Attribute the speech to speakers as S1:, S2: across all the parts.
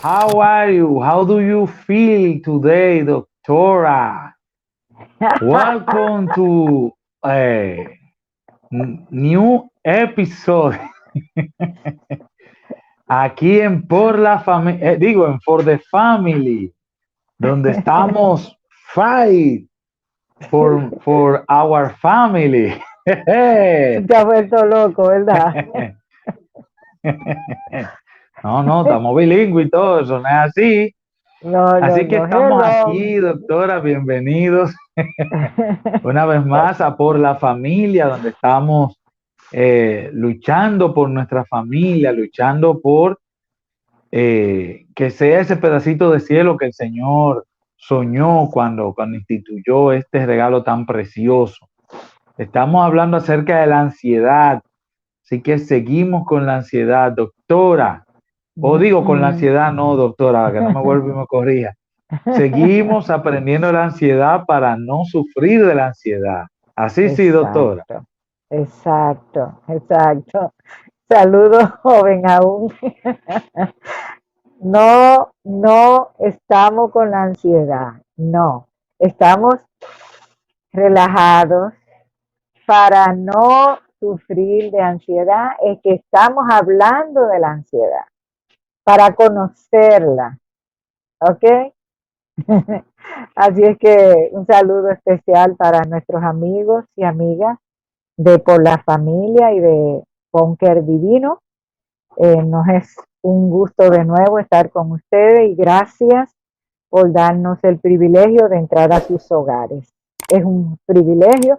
S1: How are you? How do you feel today, doctora? Welcome to a new episode aquí en Por la Familia, digo, en For the Family, donde estamos fight for our family.
S2: Te has vuelto loco, ¿verdad?
S1: No, no, estamos bilingües y todo eso, no es así.
S2: No, no,
S1: Así que
S2: no,
S1: estamos
S2: hello.
S1: aquí, doctora, bienvenidos una vez más a Por la Familia, donde estamos luchando por nuestra familia, luchando por que sea ese pedacito de cielo que el Señor soñó cuando instituyó este regalo tan precioso. Estamos hablando acerca de la ansiedad, así que seguimos con la ansiedad, doctora. O digo con la
S2: Mm.
S1: ansiedad, no, doctora, que no me vuelva y me corrija. Seguimos aprendiendo la ansiedad para no sufrir de la ansiedad. Así sí, doctora.
S2: Exacto, exacto, exacto. Saludos, joven, aún. No, no estamos con la ansiedad, no. Estamos relajados para no sufrir de ansiedad. Es que estamos hablando de la ansiedad, para conocerla, ¿ok? Así es que un saludo especial para nuestros amigos y amigas de Por la Familia y de Conquer Divino. Nos es un gusto de nuevo estar con ustedes y gracias por darnos el privilegio de entrar a sus hogares. Es un privilegio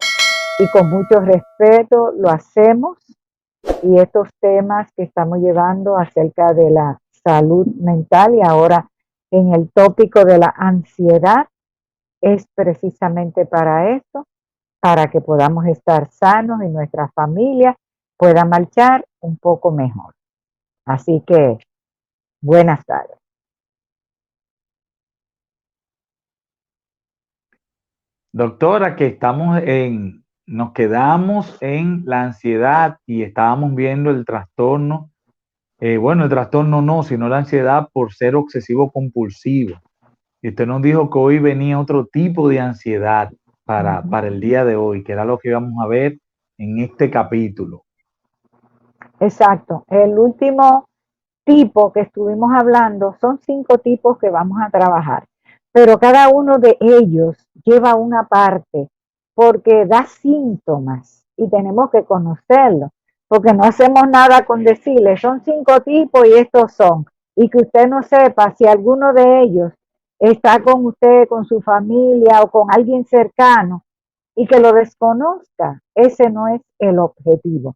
S2: y con mucho respeto lo hacemos, y estos temas que estamos llevando acerca de la salud mental y ahora en el tópico de la ansiedad es precisamente para esto, para que podamos estar sanos y nuestra familia pueda marchar un poco mejor. Así que, buenas tardes.
S1: Doctora, que nos quedamos en la ansiedad y estábamos viendo el trastorno, bueno, el trastorno no, sino la ansiedad por ser obsesivo compulsivo. Y usted nos dijo que hoy venía otro tipo de ansiedad para el día de hoy, que era lo que íbamos a ver en este capítulo.
S2: Exacto. El último tipo que estuvimos hablando son 5 tipos que vamos a trabajar, pero cada uno de ellos lleva una parte porque da síntomas y tenemos que conocerlo, porque no hacemos nada con decirle, son 5 tipos y estos son, y que usted no sepa si alguno de ellos está con usted, con su familia o con alguien cercano y que lo desconozca. Ese no es el objetivo.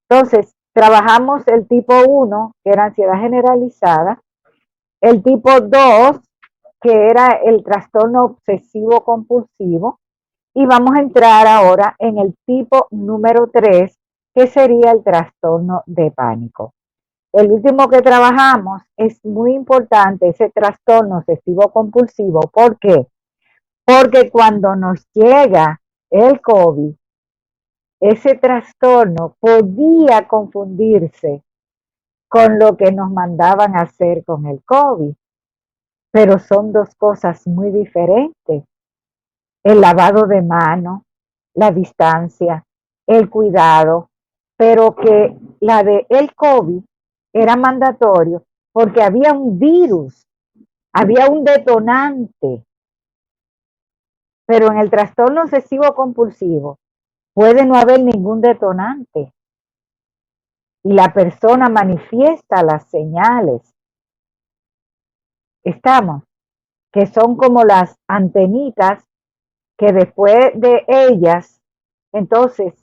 S2: Entonces, trabajamos el tipo 1, que era ansiedad generalizada, el tipo 2, que era el trastorno obsesivo compulsivo, y vamos a entrar ahora en el tipo número 3, que sería el trastorno de pánico. El último que trabajamos es muy importante, ese trastorno obsesivo compulsivo. ¿Por qué? Porque cuando nos llega el COVID, ese trastorno podía confundirse con lo que nos mandaban a hacer con el COVID, pero son dos cosas muy diferentes. El lavado de mano, la distancia, el cuidado, pero que la de el COVID era mandatorio porque había un virus, había un detonante, pero en el trastorno obsesivo compulsivo puede no haber ningún detonante y la persona manifiesta las señales. Estamos, que son como las antenitas que después de ellas, entonces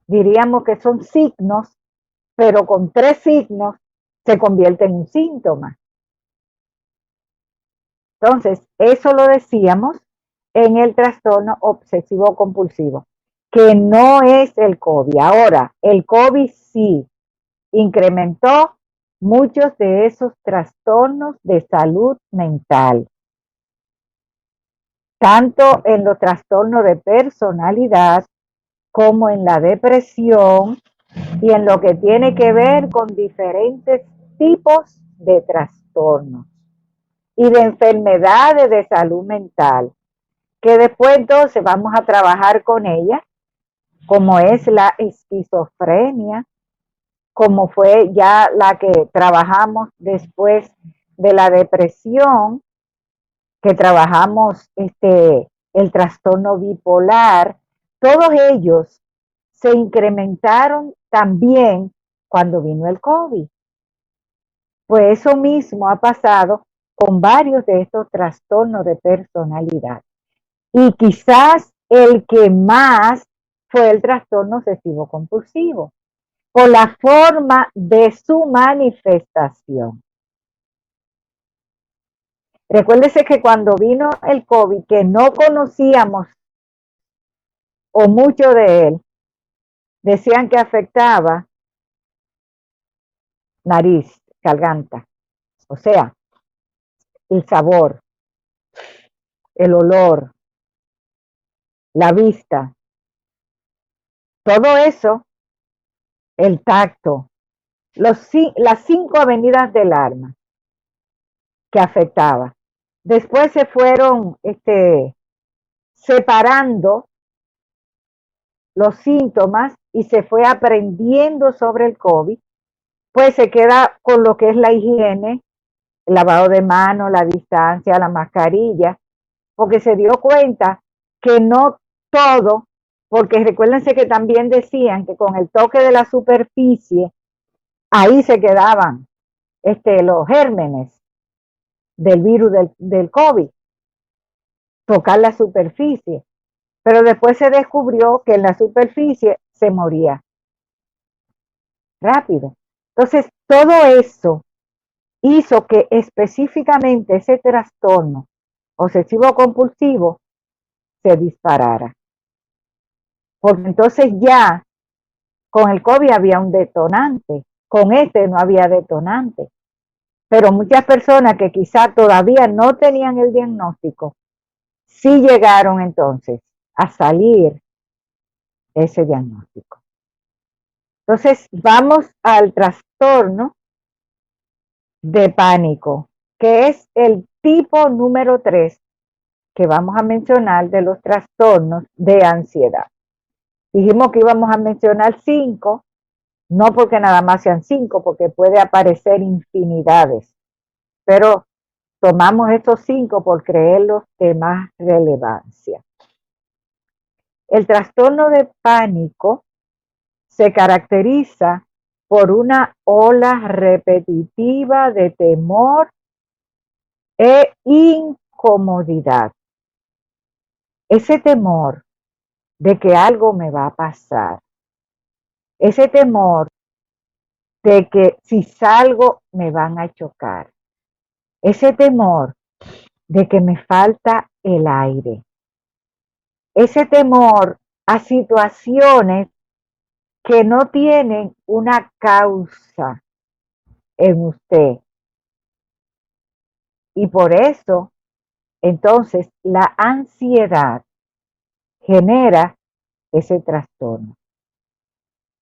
S2: diríamos que son signos, pero con 3 signos se convierte en un síntoma. Entonces, eso lo decíamos en el trastorno obsesivo compulsivo, que no es el COVID. Ahora, el COVID sí incrementó muchos de esos trastornos de salud mental, tanto en los trastornos de personalidad como en la depresión y en lo que tiene que ver con diferentes tipos de trastornos. y de enfermedades de salud mental, que después entonces vamos a trabajar con ellas, como es la esquizofrenia, como fue ya la que trabajamos después de la depresión, que trabajamos el trastorno bipolar. Todos ellos se incrementaron también cuando vino el COVID. Pues eso mismo ha pasado con varios de estos trastornos de personalidad. Y quizás el que más fue el trastorno obsesivo compulsivo, por la forma de su manifestación. Recuérdese que cuando vino el COVID, que no conocíamos o mucho de él, decían que afectaba nariz, garganta, o sea, el sabor, el olor, la vista, todo eso, el tacto, las 5 avenidas del alma que afectaba. Después se fueron separando los síntomas y se fue aprendiendo sobre el COVID, pues se queda con lo que es la higiene, el lavado de manos, la distancia, la mascarilla, porque se dio cuenta que no todo, porque recuérdense que también decían que con el toque de la superficie, ahí se quedaban los gérmenes del virus del COVID, tocar la superficie. Pero después se descubrió que en la superficie se moría rápido. Entonces, todo eso hizo que específicamente ese trastorno obsesivo compulsivo se disparara. Porque entonces ya con el COVID había un detonante, con este no había detonante. Pero muchas personas que quizá todavía no tenían el diagnóstico, sí llegaron entonces a salir ese diagnóstico. Entonces vamos al trastorno de pánico, que es el tipo número 3 que vamos a mencionar de los trastornos de ansiedad. Dijimos que íbamos a mencionar 5, no porque nada más sean 5, porque puede aparecer infinidades, pero tomamos estos 5 por creerlos de más relevancia. El trastorno de pánico se caracteriza por una ola repetitiva de temor e incomodidad. Ese temor de que algo me va a pasar, ese temor de que si salgo me van a chocar, ese temor de que me falta el aire, ese temor a situaciones que no tienen una causa en usted. Y por eso, entonces, la ansiedad genera ese trastorno,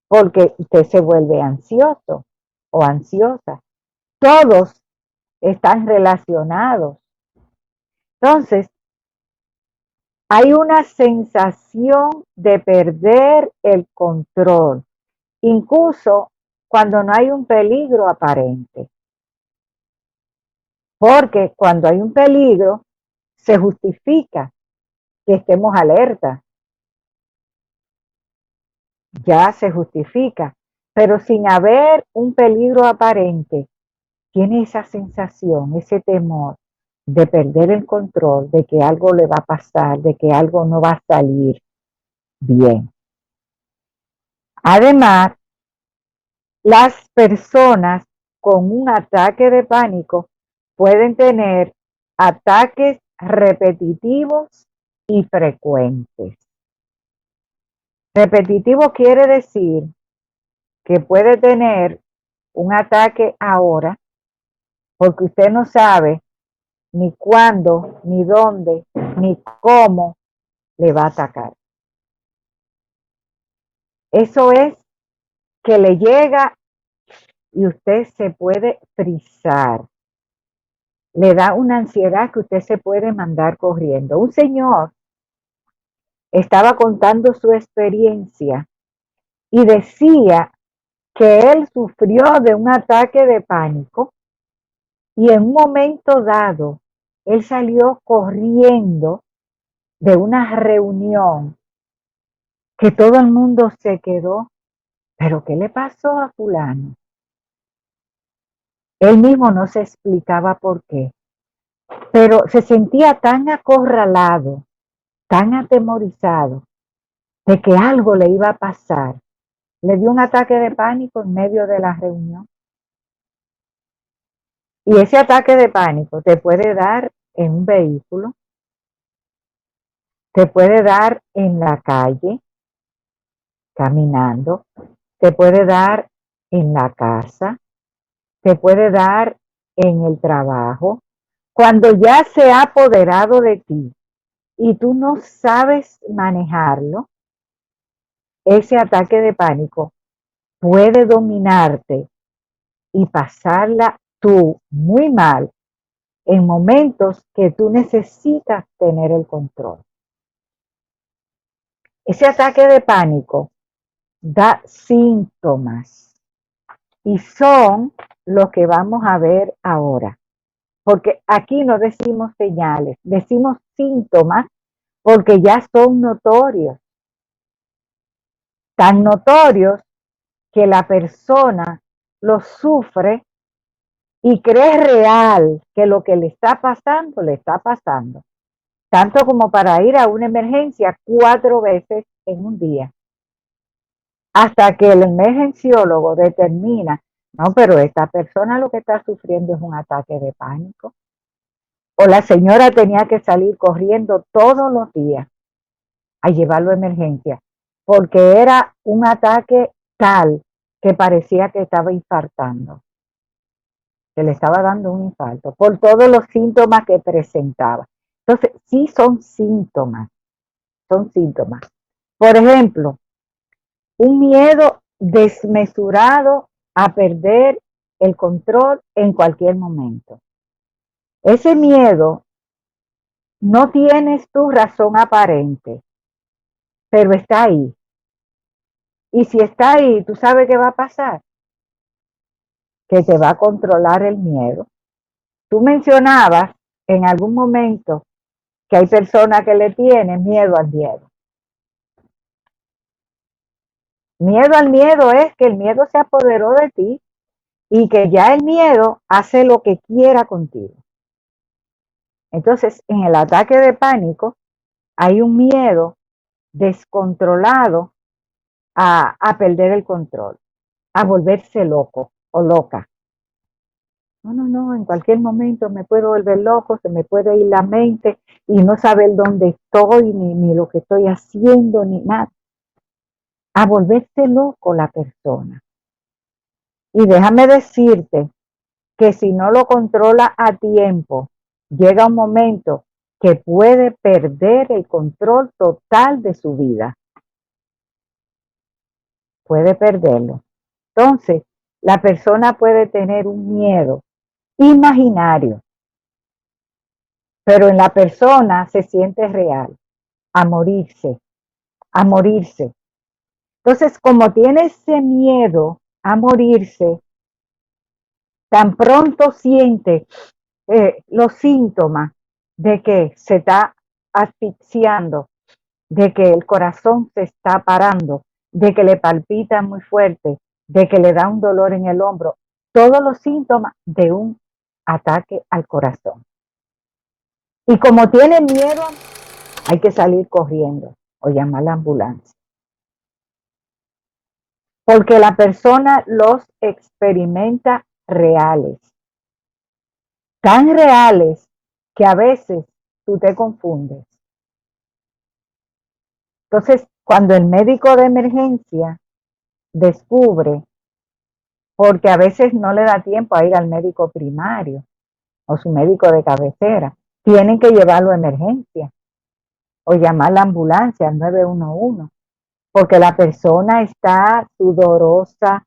S2: porque usted se vuelve ansioso o ansiosa. Todos están relacionados. Entonces, hay una sensación de perder el control, incluso cuando no hay un peligro aparente. Porque cuando hay un peligro, se justifica que estemos alerta. Ya se justifica. Pero sin haber un peligro aparente, tiene esa sensación, ese temor de perder el control, de que algo le va a pasar, de que algo no va a salir bien. Además, las personas con un ataque de pánico pueden tener ataques repetitivos y frecuentes. Repetitivo quiere decir que puede tener un ataque ahora porque usted no sabe ni cuándo, ni dónde, ni cómo le va a atacar. Eso es que le llega y usted se puede frizar. le da una ansiedad que usted se puede mandar corriendo. Un señor estaba contando su experiencia y decía que él sufrió de un ataque de pánico y en un momento dado él salió corriendo de una reunión que todo el mundo se quedó. ¿Pero qué le pasó a fulano? Él mismo no se explicaba por qué, pero se sentía tan acorralado, tan atemorizado de que algo le iba a pasar. Le dio un ataque de pánico en medio de la reunión. Y ese ataque de pánico te puede dar en un vehículo, te puede dar en la calle, caminando, te puede dar en la casa, te puede dar en el trabajo, cuando ya se ha apoderado de ti y tú no sabes manejarlo, ese ataque de pánico puede dominarte y pasarla tú muy mal en momentos que tú necesitas tener el control. Ese ataque de pánico da síntomas y son los que vamos a ver ahora. Porque aquí no decimos señales, decimos síntomas porque ya son notorios. Tan notorios que la persona lo sufre y cree real que lo que le está pasando. Tanto como para ir a una emergencia 4 veces en un día. Hasta que el emergenciólogo determina, no, pero esta persona lo que está sufriendo es un ataque de pánico. O la señora tenía que salir corriendo todos los días a llevarlo a emergencia, porque era un ataque tal que parecía que estaba infartando, que le estaba dando un infarto, por todos los síntomas que presentaba. Entonces, sí son síntomas, son síntomas. Por ejemplo, un miedo desmesurado a perder el control en cualquier momento. Ese miedo no tienes tu razón aparente, pero está ahí. Y si está ahí, ¿tú sabes qué va a pasar? Que te va a controlar el miedo. Tú mencionabas en algún momento que hay personas que le tienen miedo al miedo. Miedo al miedo es que el miedo se apoderó de ti y que ya el miedo hace lo que quiera contigo. Entonces, en el ataque de pánico hay un miedo descontrolado a perder el control, a volverse loco o loca. No, en cualquier momento me puedo volver loco, se me puede ir la mente y no saber dónde estoy, ni lo que estoy haciendo, ni nada. A volverse loco la persona. Y déjame decirte que si no lo controla a tiempo, llega un momento que puede perder el control total de su vida. Puede perderlo. Entonces, la persona puede tener un miedo imaginario, pero en la persona se siente real, a morirse, a morirse. Entonces, como tiene ese miedo a morirse, tan pronto siente los síntomas de que se está asfixiando, de que el corazón se está parando, de que le palpita muy fuerte, de que le da un dolor en el hombro, todos los síntomas de un ataque al corazón. Y como tiene miedo, hay que salir corriendo o llamar a la ambulancia. Porque la persona los experimenta reales. Tan reales que a veces tú te confundes. Entonces, cuando el médico de emergencia descubre, porque a veces no le da tiempo a ir al médico primario o su médico de cabecera, tienen que llevarlo a emergencia o llamar a la ambulancia al 911, porque la persona está sudorosa,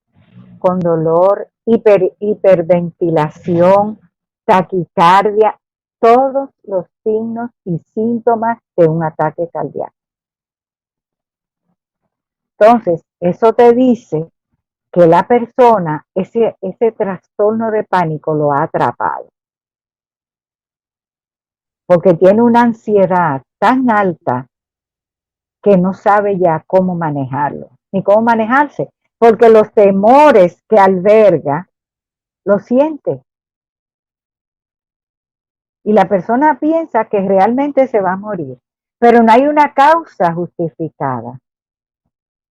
S2: con dolor, hiperventilación, taquicardia, todos los signos y síntomas de un ataque cardíaco. Entonces, eso te dice que la persona, ese trastorno de pánico lo ha atrapado, porque tiene una ansiedad tan alta que no sabe ya cómo manejarlo, ni cómo manejarse, porque los temores que alberga, los siente. Y la persona piensa que realmente se va a morir, pero no hay una causa justificada.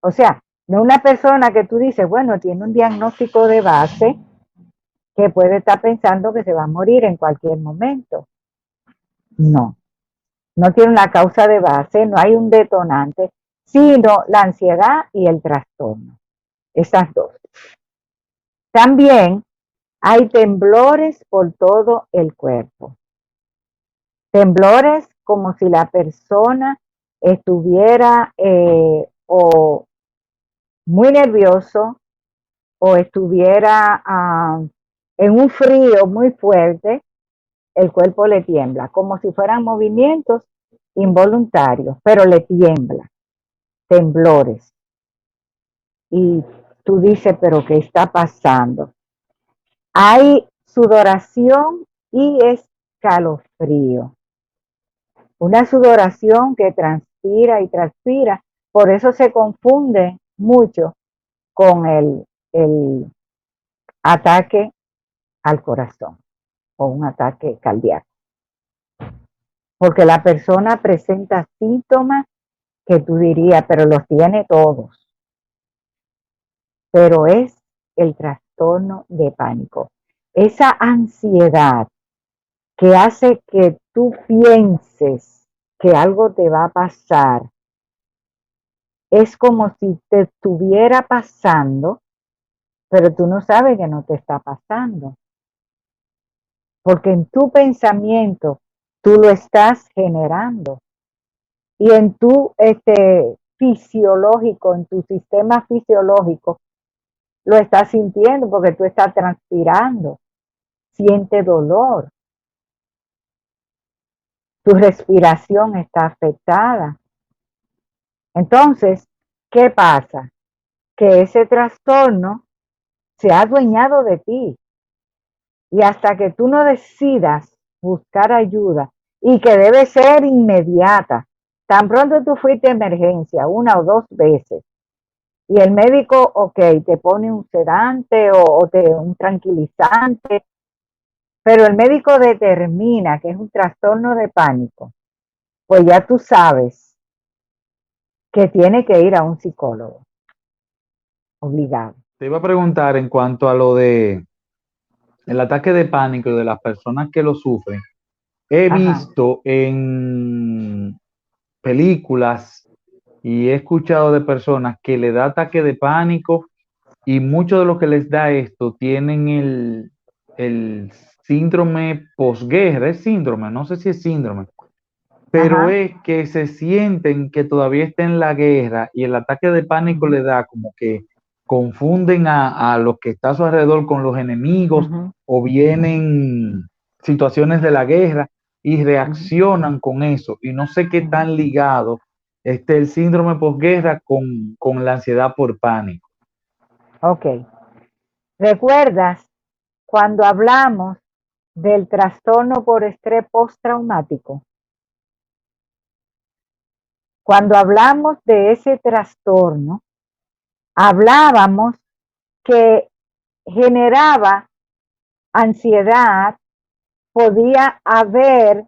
S2: O sea, no una persona que tú dices, bueno, tiene un diagnóstico de base que puede estar pensando que se va a morir en cualquier momento. No, no tiene una causa de base, no hay un detonante, sino la ansiedad y el trastorno. Esas dos. También hay temblores por todo el cuerpo. Temblores como si la persona estuviera o muy nervioso o estuviera en un frío muy fuerte, el cuerpo le tiembla, como si fueran movimientos involuntarios, pero le tiembla, temblores. Y tú dices, pero ¿qué está pasando? Hay sudoración y escalofrío. Una sudoración que transpira y transpira, por eso se confunde mucho con el ataque al corazón o un ataque cardíaco. Porque la persona presenta síntomas que tú dirías, pero los tiene todos. Pero es el trastorno de pánico. Esa ansiedad que hace que tú pienses que algo te va a pasar, es como si te estuviera pasando, pero tú no sabes que no te está pasando. Porque en tu pensamiento tú lo estás generando. Y en tu fisiológico, en tu sistema fisiológico, lo estás sintiendo porque tú estás transpirando, siente dolor, tu respiración está afectada. Entonces, ¿qué pasa? Que ese trastorno se ha adueñado de ti. Y hasta que tú no decidas buscar ayuda, y que debe ser inmediata, tan pronto tú fuiste a emergencia 1 o 2 veces, y el médico, ok, te pone un sedante o un tranquilizante, pero el médico determina que es un trastorno de pánico, pues ya tú sabes que tiene que ir a un psicólogo, obligado.
S1: Te iba a preguntar en cuanto a lo de el ataque de pánico de las personas que lo sufren. He
S2: Ajá.
S1: visto en películas y he escuchado de personas que le da ataque de pánico y muchos de los que les da esto tienen el síndrome posguerra, es síndrome, no sé si es síndrome, pero
S2: Ajá.
S1: es que se sienten que todavía está en la guerra y el ataque de pánico le da como que confunden a los que está a su alrededor con los enemigos
S2: Ujú.
S1: o vienen situaciones de la guerra y
S2: Ujú.
S1: reaccionan con eso. Y no sé qué
S2: Ujú.
S1: tan ligado esté el síndrome posguerra con la ansiedad por pánico.
S2: Ok. ¿Recuerdas cuando hablamos del trastorno por estrés postraumático? Cuando hablamos de ese trastorno, hablábamos que generaba ansiedad, podía haber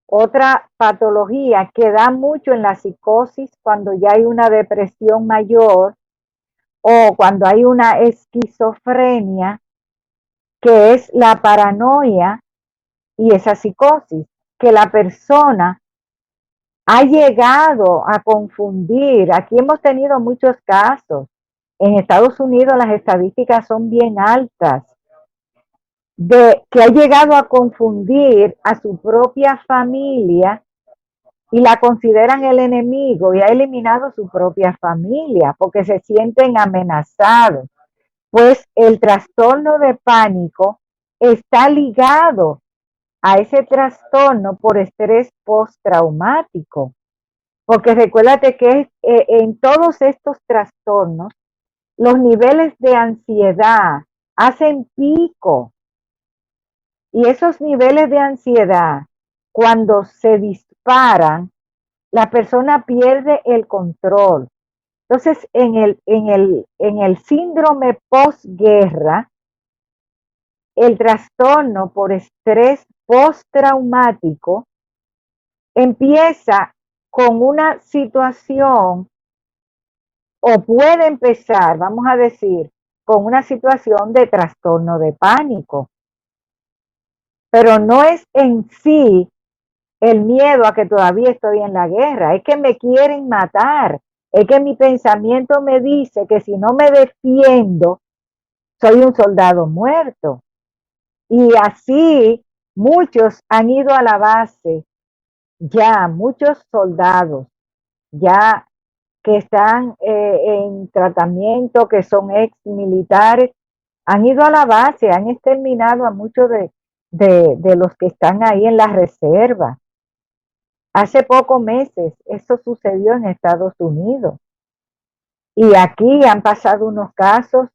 S2: otra patología que da mucho en la psicosis cuando ya hay una depresión mayor o cuando hay una esquizofrenia, que es la paranoia y esa psicosis, que la persona ha llegado a confundir. Aquí hemos tenido muchos casos. En Estados Unidos las estadísticas son bien altas de que ha llegado a confundir a su propia familia y la consideran el enemigo y ha eliminado su propia familia porque se sienten amenazados. Pues el trastorno de pánico está ligado a ese trastorno por estrés postraumático. Porque recuérdate que en todos estos trastornos, los niveles de ansiedad hacen pico. Y esos niveles de ansiedad, cuando se disparan, la persona pierde el control. Entonces, en el síndrome posguerra, el trastorno por estrés postraumático empieza con una situación, o puede empezar, vamos a decir, con una situación de trastorno de pánico. Pero no es en sí el miedo a que todavía estoy en la guerra, es que me quieren matar, es que mi pensamiento me dice que si no me defiendo, soy un soldado muerto. Y así muchos han ido a la base, ya muchos soldados, ya que están en tratamiento, que son ex militares, han ido a la base, han exterminado a muchos de los que están ahí en la reserva. Hace pocos meses eso sucedió en Estados Unidos. Y aquí han pasado unos casos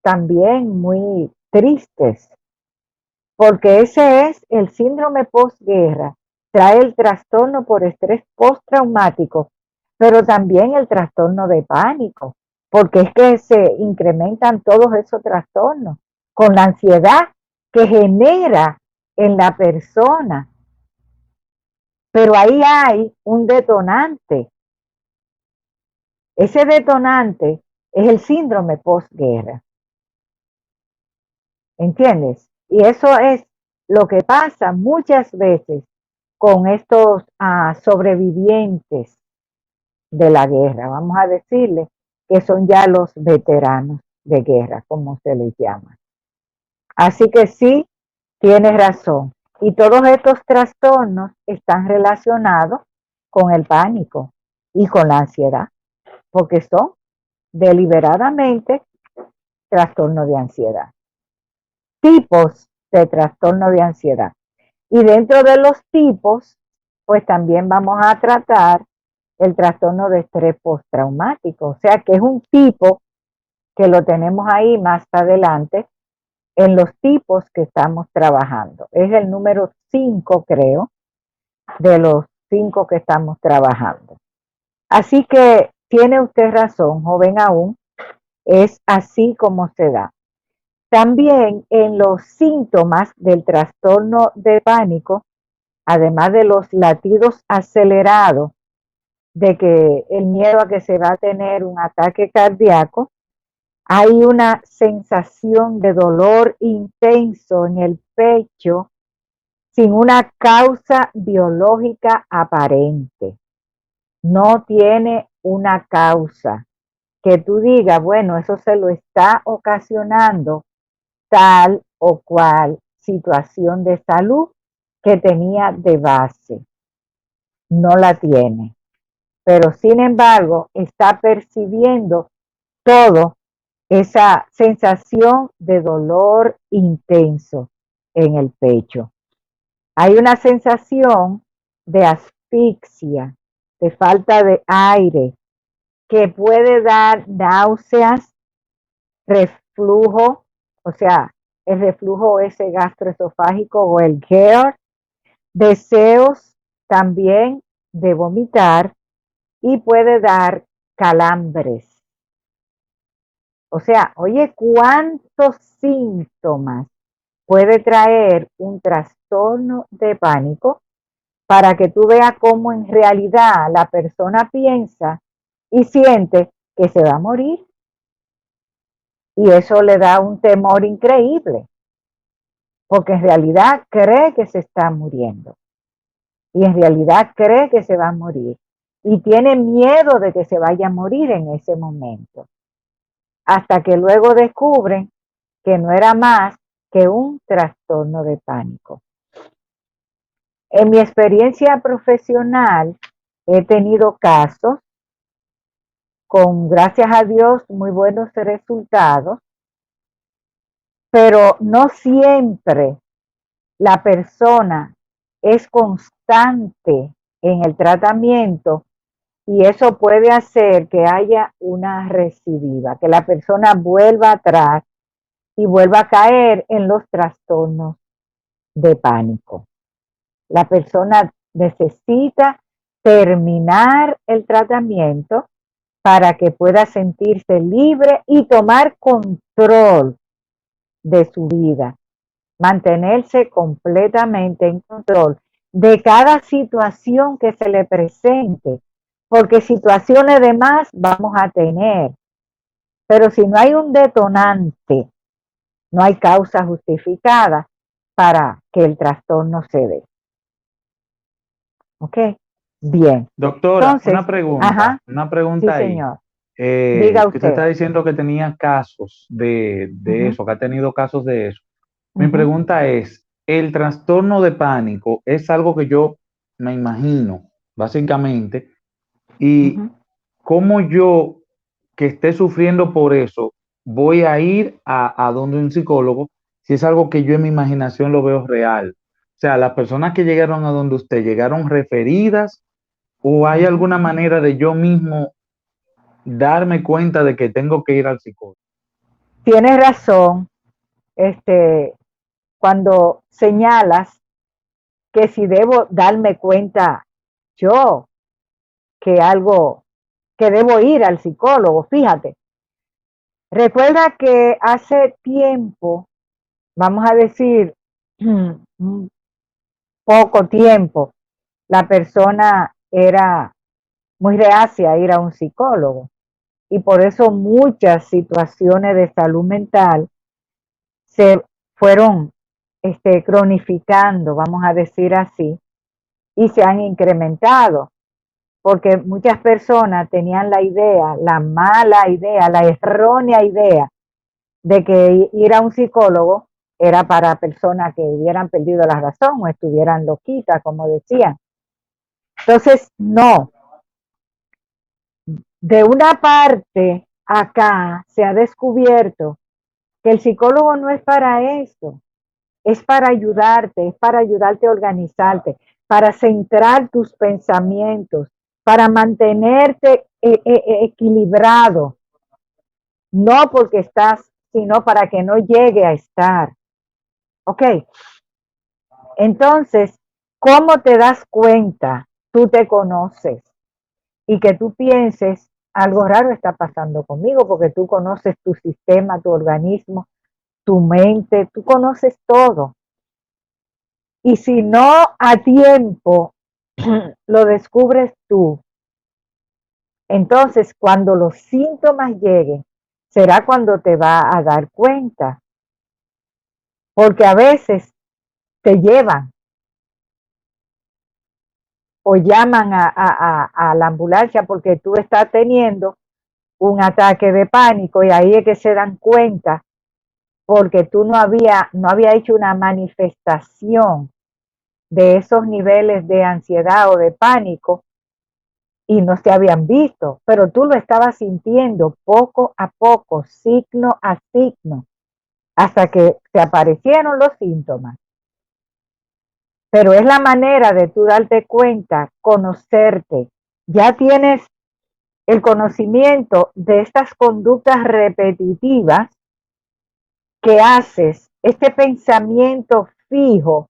S2: también muy tristes, porque ese es el síndrome posguerra. Trae el trastorno por estrés postraumático, pero también el trastorno de pánico, porque es que se incrementan todos esos trastornos con la ansiedad que genera en la persona. Pero ahí hay un detonante. Ese detonante es el síndrome posguerra. ¿Entiendes? Y eso es lo que pasa muchas veces con estos sobrevivientes de la guerra, vamos a decirle que son ya los veteranos de guerra, como se les llama. Así que sí, tienes razón. Y todos estos trastornos están relacionados con el pánico y con la ansiedad, porque son deliberadamente trastornos de ansiedad. Tipos de trastorno de ansiedad. Y dentro de los tipos, pues también vamos a tratar el trastorno de estrés postraumático. O sea que es un tipo que lo tenemos ahí más adelante en los tipos que estamos trabajando. Es el número 5, creo, de los 5 que estamos trabajando. Así que tiene usted razón, joven aún, es así como se da. También en los síntomas del trastorno de pánico, además de los latidos acelerados, de que el miedo a que se va a tener un ataque cardíaco, hay una sensación de dolor intenso en el pecho sin una causa biológica aparente. No tiene una causa que tú digas, bueno, eso se lo está ocasionando tal o cual situación de salud que tenía de base. No la tiene. Pero sin embargo, está percibiendo todo esa sensación de dolor intenso en el pecho. Hay una sensación de asfixia, de falta de aire, que puede dar náuseas, reflujo, o sea, el reflujo ese gastroesofágico o el GERD, deseos también de vomitar y puede dar calambres. O sea, oye, ¿cuántos síntomas puede traer un trastorno de pánico para que tú veas cómo en realidad la persona piensa y siente que se va a morir? Y eso le da un temor increíble, porque en realidad cree que se está muriendo. Y en realidad cree que se va a morir. Y tiene miedo de que se vaya a morir en ese momento. Hasta que luego descubren que no era más que un trastorno de pánico. En mi experiencia profesional he tenido casos con, gracias a Dios, muy buenos resultados, pero no siempre la persona es constante en el tratamiento y eso puede hacer que haya una recidiva, que la persona vuelva atrás y vuelva a caer en los trastornos de pánico. La persona necesita terminar el tratamiento para que pueda sentirse libre y tomar control de su vida, mantenerse completamente en control de cada situación que se le presente, porque situaciones de más vamos a tener, pero si no hay un detonante, no hay causa justificada para que el trastorno se dé. ¿Ok? Bien.
S1: Doctora,
S2: Entonces, ajá,
S1: una
S2: sí,
S1: pregunta ahí.
S2: señor. Diga
S1: Que usted
S2: usted.
S1: está diciendo que tenía casos de
S2: Ujú,
S1: eso, que ha tenido casos de eso. Mi
S2: ujú,
S1: pregunta es, ¿el trastorno de pánico es algo que yo me imagino, básicamente? ¿Y
S2: ujú.
S1: cómo yo, que esté sufriendo por eso, voy a ir a donde un psicólogo si es algo que yo en mi imaginación lo veo real? O sea, las personas que llegaron a donde usted, ¿llegaron referidas o hay
S2: Ujú.
S1: alguna manera de yo mismo darme cuenta de que tengo que ir al psicólogo?
S2: Tienes razón, este, cuando señalas que si debo darme cuenta yo que algo, que debo ir al psicólogo, fíjate. Recuerda que hace tiempo, vamos a decir, un poco tiempo, la persona era muy reacia a ir a un psicólogo y por eso muchas situaciones de salud mental se fueron cronificando, vamos a decir así, y se han incrementado, porque muchas personas tenían la idea, la mala idea, la errónea idea de que ir a un psicólogo era para personas que hubieran perdido la razón o estuvieran loquitas, como decían. Entonces, no, de una parte acá se ha descubierto que el psicólogo no es para eso, es para ayudarte a organizarte, para centrar tus pensamientos, para mantenerte equilibrado, no porque estás, sino para que no llegue a estar. ¿Ok? Entonces, ¿cómo te das cuenta? Tú te conoces y que tú pienses, algo raro está pasando conmigo porque tú conoces tu sistema, tu organismo, tu mente, tú conoces todo. Y si no a tiempo lo descubres tú, entonces cuando los síntomas lleguen, será cuando te va a dar cuenta, porque a veces te llevan o llaman a la ambulancia porque tú estás teniendo un ataque de pánico y ahí es que se dan cuenta porque tú no había hecho una manifestación de esos niveles de ansiedad o de pánico y no se habían visto, pero tú lo estabas sintiendo poco a poco, signo a signo, hasta que te aparecieron los síntomas. Pero es la manera de tú darte cuenta, conocerte. Ya tienes el conocimiento de estas conductas repetitivas que haces, este pensamiento fijo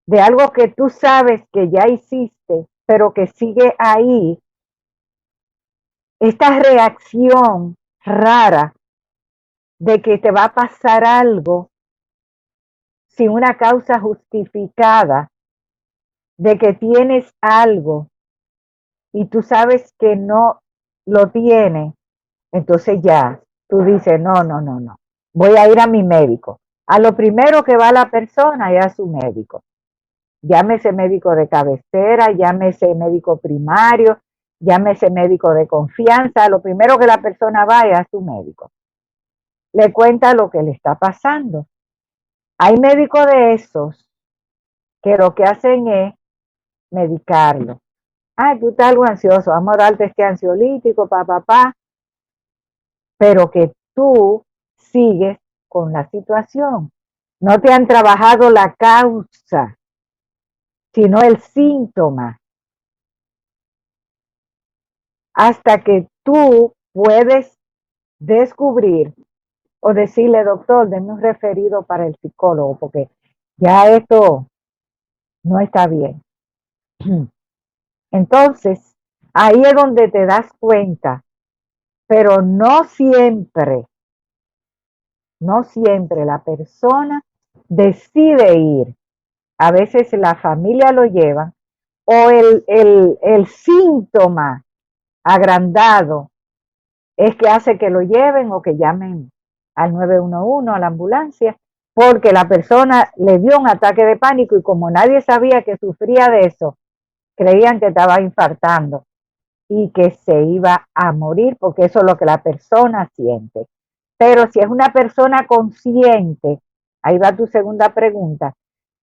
S2: de algo que tú sabes que ya hiciste, pero que sigue ahí, esta reacción rara de que te va a pasar algo sin una causa justificada, de que tienes algo y tú sabes que no lo tienes, entonces ya tú dices, no, no, no, no, voy a ir a mi médico. A lo primero que va la persona es a su médico. Llámese médico de cabecera, llámese médico primario, llámese médico de confianza. Lo primero que la persona va es a su médico. Le cuenta lo que le está pasando. Hay médicos de esos que lo que hacen es medicarlo. Ah, tú estás algo ansioso, vamos a darte este ansiolítico, pero que tú sigues con la situación. No te han trabajado la causa, sino el síntoma. Hasta que tú puedes descubrir o decirle, doctor, denme un referido para el psicólogo, porque ya esto no está bien. Entonces, ahí es donde te das cuenta, pero no siempre la persona decide ir. A veces la familia lo lleva o el síntoma agrandado es que hace que lo lleven o que llamen al 911, a la ambulancia, porque la persona le dio un ataque de pánico y como nadie sabía que sufría de eso, creían que estaba infartando y que se iba a morir, porque eso es lo que la persona siente. Pero si es una persona consciente, ahí va tu segunda pregunta,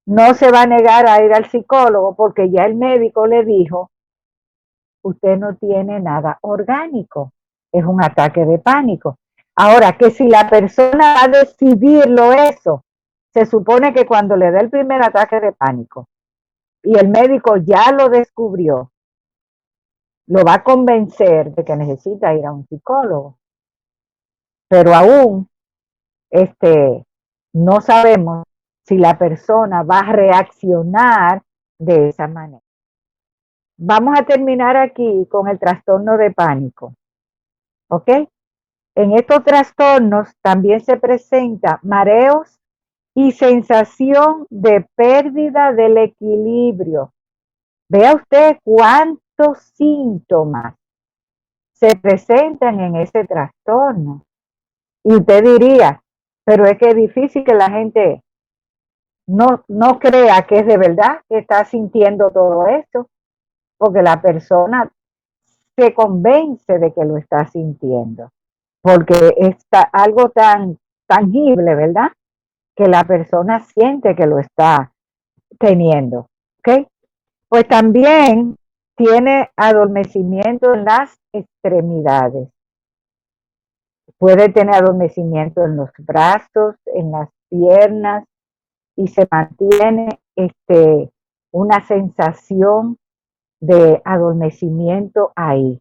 S2: no se va a negar a ir al psicólogo porque ya el médico le dijo, usted no tiene nada orgánico, es un ataque de pánico. Ahora, que si la persona va a decidirlo eso, se supone que cuando le dé el primer ataque de pánico y el médico ya lo descubrió, lo va a convencer de que necesita ir a un psicólogo. Pero aún no sabemos si la persona va a reaccionar de esa manera. Vamos a terminar aquí con el trastorno de pánico, ¿ok? En estos trastornos también se presenta mareos y sensación de pérdida del equilibrio. Vea usted cuántos síntomas se presentan en ese trastorno. Y usted diría, pero es que es difícil que la gente no crea que es de verdad que está sintiendo todo esto, porque la persona se convence de que lo está sintiendo, porque está algo tan tangible, ¿verdad? Que la persona siente que lo está teniendo, ¿ok? Pues también tiene adormecimiento en las extremidades. Puede tener adormecimiento en los brazos, en las piernas, y se mantiene una sensación de adormecimiento ahí,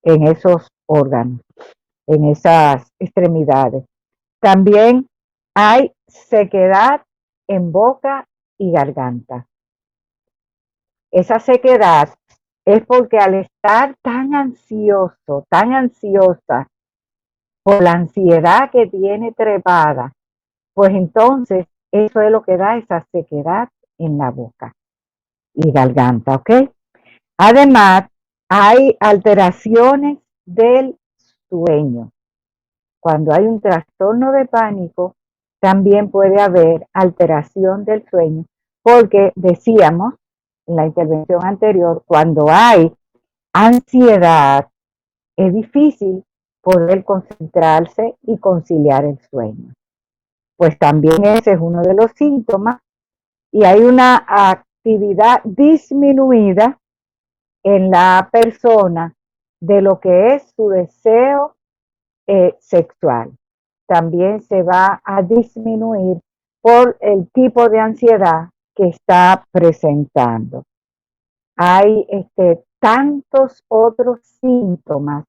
S2: en esos órganos, en esas extremidades. También hay sequedad en boca y garganta. Esa sequedad es porque al estar tan ansioso, tan ansiosa por la ansiedad que tiene trepada, pues entonces eso es lo que da esa sequedad en la boca y garganta, ¿ok? Además, hay alteraciones del sueño. Cuando hay un trastorno de pánico, también puede haber alteración del sueño, porque decíamos en la intervención anterior, cuando hay ansiedad, es difícil poder concentrarse y conciliar el sueño. Pues también ese es uno de los síntomas y hay una actividad disminuida en la persona de lo que es su deseo sexual. También se va a disminuir por el tipo de ansiedad que está presentando. Hay tantos otros síntomas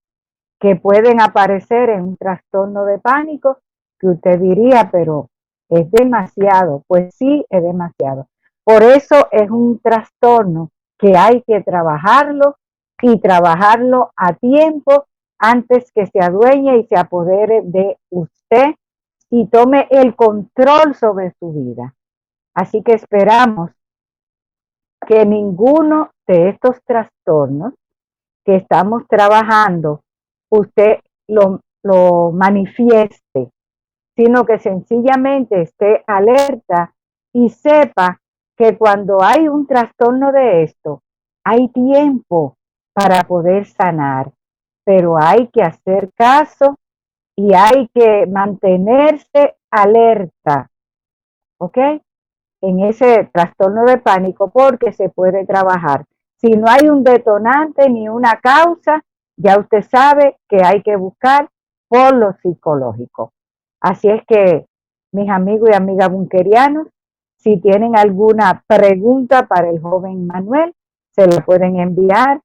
S2: que pueden aparecer en un trastorno de pánico que usted diría, pero es demasiado. Pues sí, es demasiado. Por eso es un trastorno que hay que trabajarlo y trabajarlo a tiempo antes que se adueñe y se apodere de usted y tome el control sobre su vida. Así que esperamos que ninguno de estos trastornos que estamos trabajando usted lo manifieste, sino que sencillamente esté alerta y sepa que cuando hay un trastorno de esto, hay tiempo para poder sanar, pero hay que hacer caso y hay que mantenerse alerta, ¿ok? En ese trastorno de pánico porque se puede trabajar. Si no hay un detonante ni una causa, ya usted sabe que hay que buscar por lo psicológico. Así es que mis amigos y amigas bunkerianos, si tienen alguna pregunta para el joven Manuel, se la pueden enviar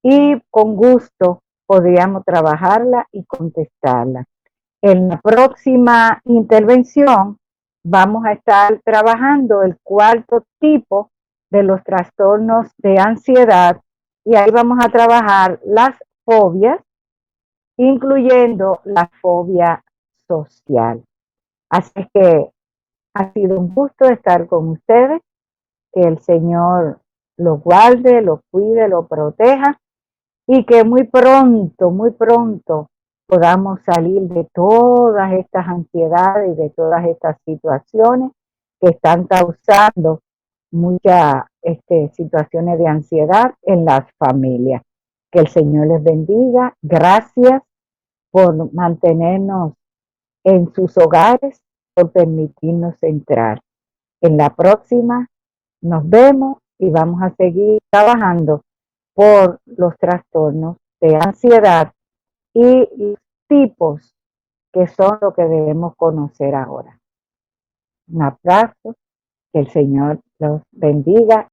S2: y con gusto podríamos trabajarla y contestarla. En la próxima intervención vamos a estar trabajando el cuarto tipo de los trastornos de ansiedad y ahí vamos a trabajar las fobias, incluyendo la fobia social. Así que ha sido un gusto estar con ustedes, que el Señor los guarde, los cuide, los proteja y que muy pronto podamos salir de todas estas ansiedades y de todas estas situaciones que están causando muchas situaciones de ansiedad en las familias. Que el Señor les bendiga. Gracias por mantenernos en sus hogares, por permitirnos entrar. En la próxima nos vemos y vamos a seguir trabajando por los trastornos de ansiedad y los tipos que son lo que debemos conocer ahora. Un abrazo, que el Señor los bendiga